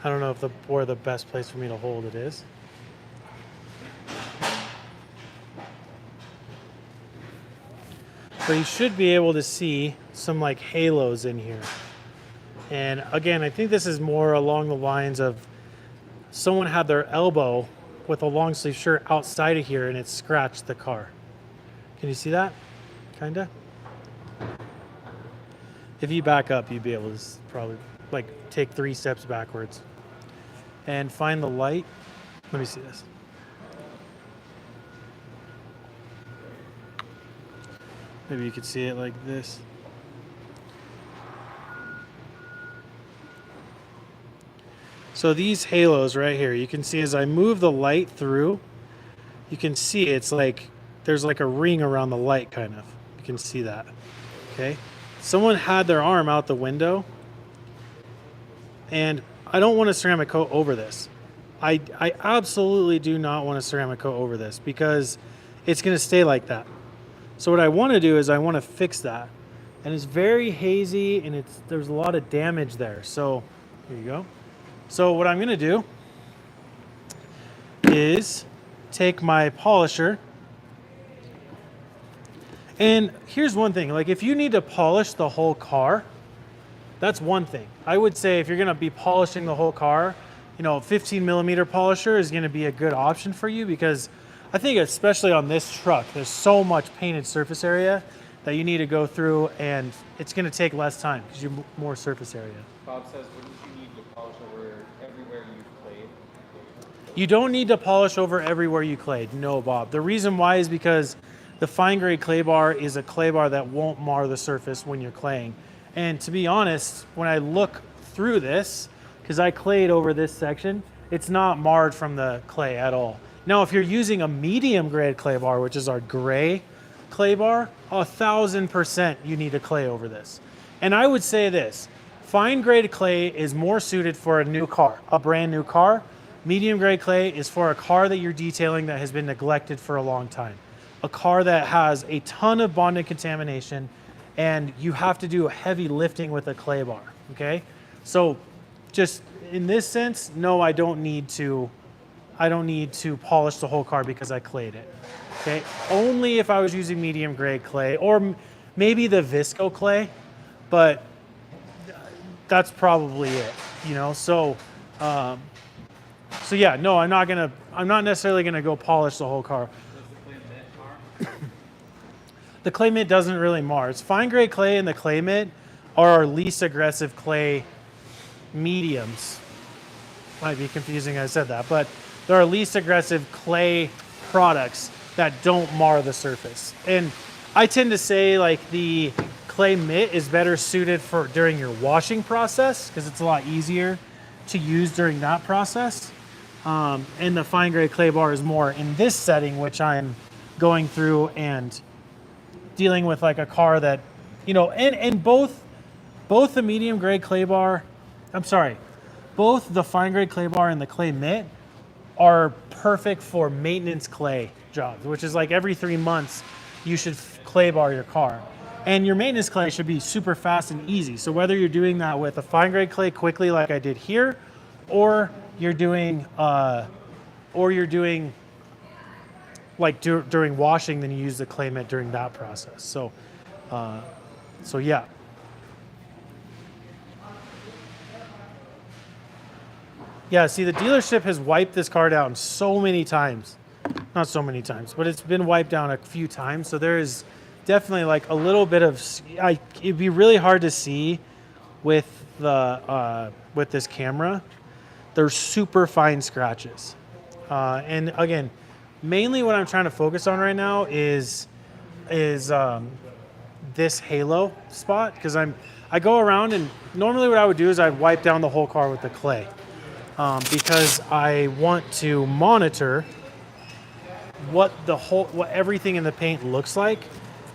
I don't know if where the best place for me to hold it is. But you should be able to see some like halos in here. And again, I think this is more along the lines of someone had their elbow with a long sleeve shirt outside of here and it scratched the car. Can you see that? Kinda? If you back up, you'd be able to probably like take 3 steps backwards and find the light. Let me see this. Maybe you could see it like this. So these halos right here, you can see as I move the light through, you can see it's like there's like a ring around the light, kind of. You can see that. Okay. Someone had their arm out the window, and I don't want a ceramic coat over this. I absolutely do not want a ceramic coat over this because it's going to stay like that. So what I want to do is I want to fix that. And it's very hazy and there's a lot of damage there. So here you go. So what I'm going to do is take my polisher. And here's one thing, like if you need to polish the whole car, that's one thing. I would say if you're gonna be polishing the whole car, 15 millimeter polisher is gonna be a good option for you because I think especially on this truck, there's so much painted surface area that you need to go through and it's gonna take less time because you're more surface area. Bob says, wouldn't you need to polish over everywhere you've clayed? You don't need to polish over everywhere you clayed, no, Bob. The reason why is because the fine grade clay bar is a clay bar that won't mar the surface when you're claying. And to be honest, when I look through this, because I clayed over this section, it's not marred from the clay at all. Now, if you're using a medium grade clay bar, which is our gray clay bar, 1000% you need to clay over this. And I would say this, fine grade clay is more suited for a new car, a brand new car. Medium grade clay is for a car that you're detailing that has been neglected for a long time. A car that has a ton of bonded contamination and you have to do heavy lifting with a clay bar, okay? So just in this sense, no, I don't need to polish the whole car because I clayed it, okay? Only if I was using medium grade clay or maybe the Visco clay, but that's probably it, So yeah, no, I'm not necessarily gonna go polish the whole car. The clay mitt doesn't really mar. It's fine grade clay and the clay mitt are our least aggressive clay mediums. Might be confusing I said that, but they're our least aggressive clay products that don't mar the surface. And I tend to say like the clay mitt is better suited for during your washing process because it's a lot easier to use during that process. and the fine grade clay bar is more in this setting, which I'm going through and dealing with like a car that, you know, and both the medium grade clay bar, I'm sorry, both the fine grade clay bar and the clay mitt are perfect for maintenance clay jobs, which is like every 3 months you should clay bar your car. And your maintenance clay should be super fast and easy. So whether you're doing that with a fine grade clay quickly like I did here, or you're doing like during washing, then you use the clay mitt during that process. So yeah. Yeah, see, the dealership has wiped this car down so many times. Not so many times, but it's been wiped down a few times. So there is definitely like a little bit of, it'd be really hard to see with this camera. They're super fine scratches. And again, mainly what I'm trying to focus on right now is this halo spot, because I go around, and normally what I would do is I'd wipe down the whole car with the clay. Because I want to monitor what everything in the paint looks like.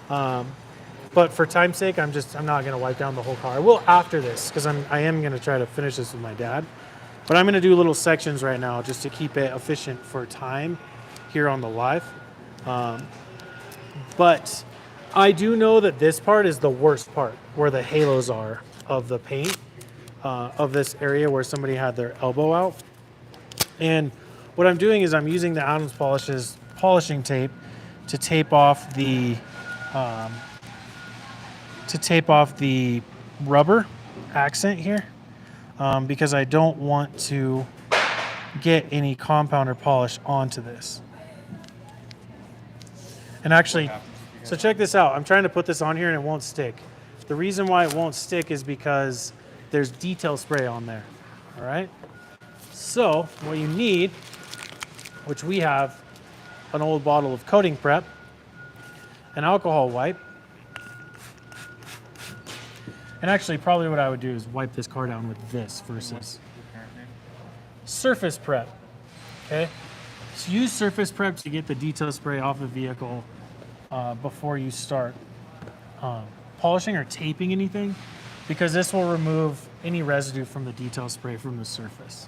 But for time's sake, I'm not going to wipe down the whole car. I will after this, because I am going to try to finish this with my dad. But I'm going to do little sections right now just to keep it efficient for time here on the live. But I do know that this part is the worst part, where the halos are of the paint. Of this area where somebody had their elbow out. And what I'm doing is I'm using the Adams polishing tape to tape off the rubber accent here, because I don't want to get any compound or polish onto this. And actually, so check this out. I'm trying to put this on here and it won't stick. The reason why it won't stick is because there's detail spray on there, all right? So what you need, which we have an old bottle of coating prep, an alcohol wipe, and actually probably what I would do is wipe this car down with this versus surface prep, okay? So use surface prep to get the detail spray off the vehicle before you start polishing or taping anything, because this will remove any residue from the detail spray from the surface.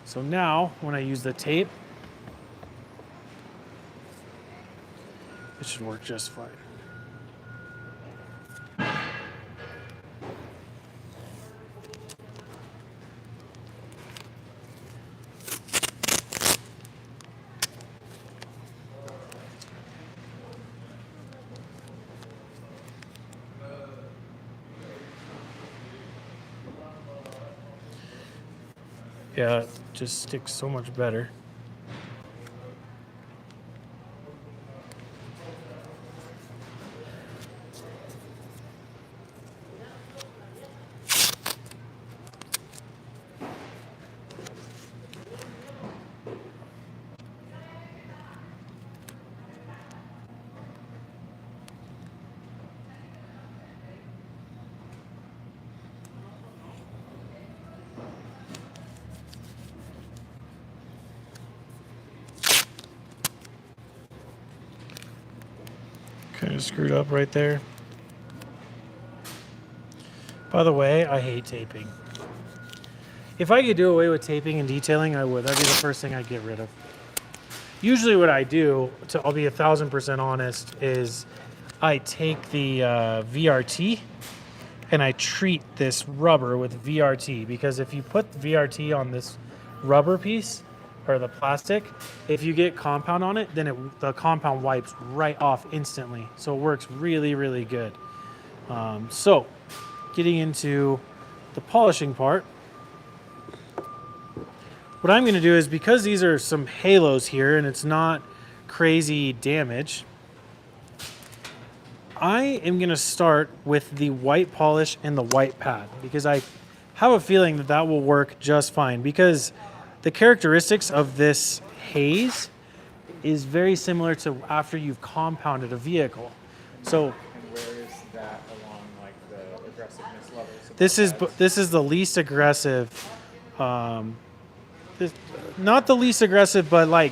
So now, when I use the tape, it should work just fine. Yeah, it just sticks so much better. Kind of screwed up right there. By the way, I hate taping. If I could do away with taping and detailing, I would. That'd be the first thing I'd get rid of. Usually what I do, I'll be 1,000% honest, is I take the VRT and I treat this rubber with VRT, because if you put VRT on this rubber piece, or the plastic, if you get compound on it, then the compound wipes right off instantly. So it works really, really good. So getting into the polishing part, what I'm going to do is, because these are some halos here and it's not crazy damage, I am going to start with the white polish and the white pad, because I have a feeling that that will work just fine, because the characteristics of this haze is very similar to after you've compounded a vehicle. So, And where is that along like the aggressiveness levels? this is the least aggressive not the least aggressive, but like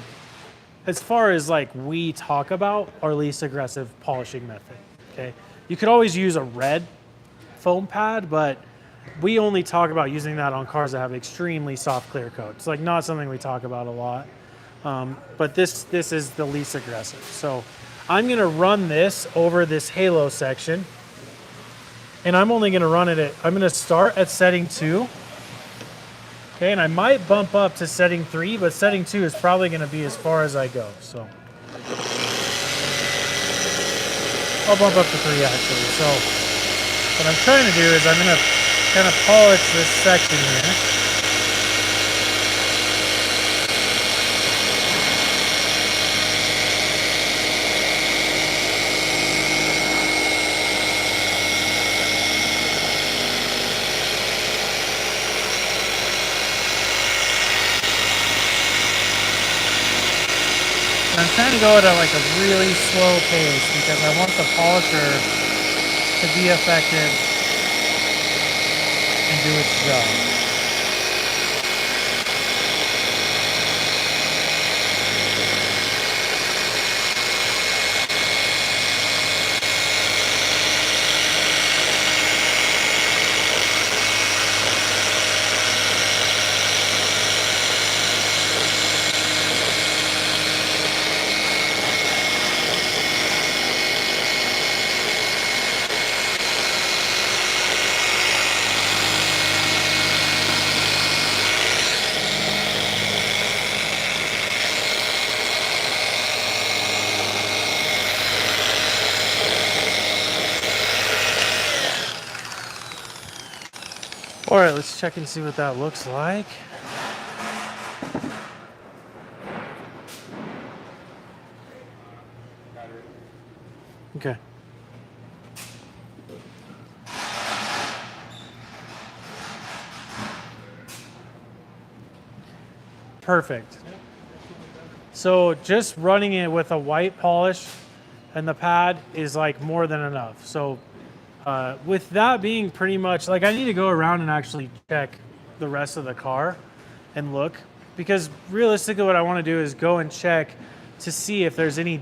as far as like we talk about our least aggressive polishing method. Okay, you could always use a red foam pad, but we only talk about using that on cars that have extremely soft clear coat. It's like not something we talk about a lot. But this is the least aggressive. So I'm gonna run this over this halo section, and I'm only gonna run it I'm gonna start at setting 2. Okay, and I might bump up to setting 3, but setting 2 is probably gonna be as far as I go. So I'll bump up to 3 actually. So what I'm trying to do is I'm gonna kind of polish this section here. I'm trying to go at like a really slow pace because I want the polisher to be effective and do its job. All right, let's check and see what that looks like. Okay. Perfect. So just running it with a white polish and the pad is like more than enough. So with that being pretty much, like I need to go around and actually check the rest of the car and look, because realistically what I want to do is go and check to see if there's any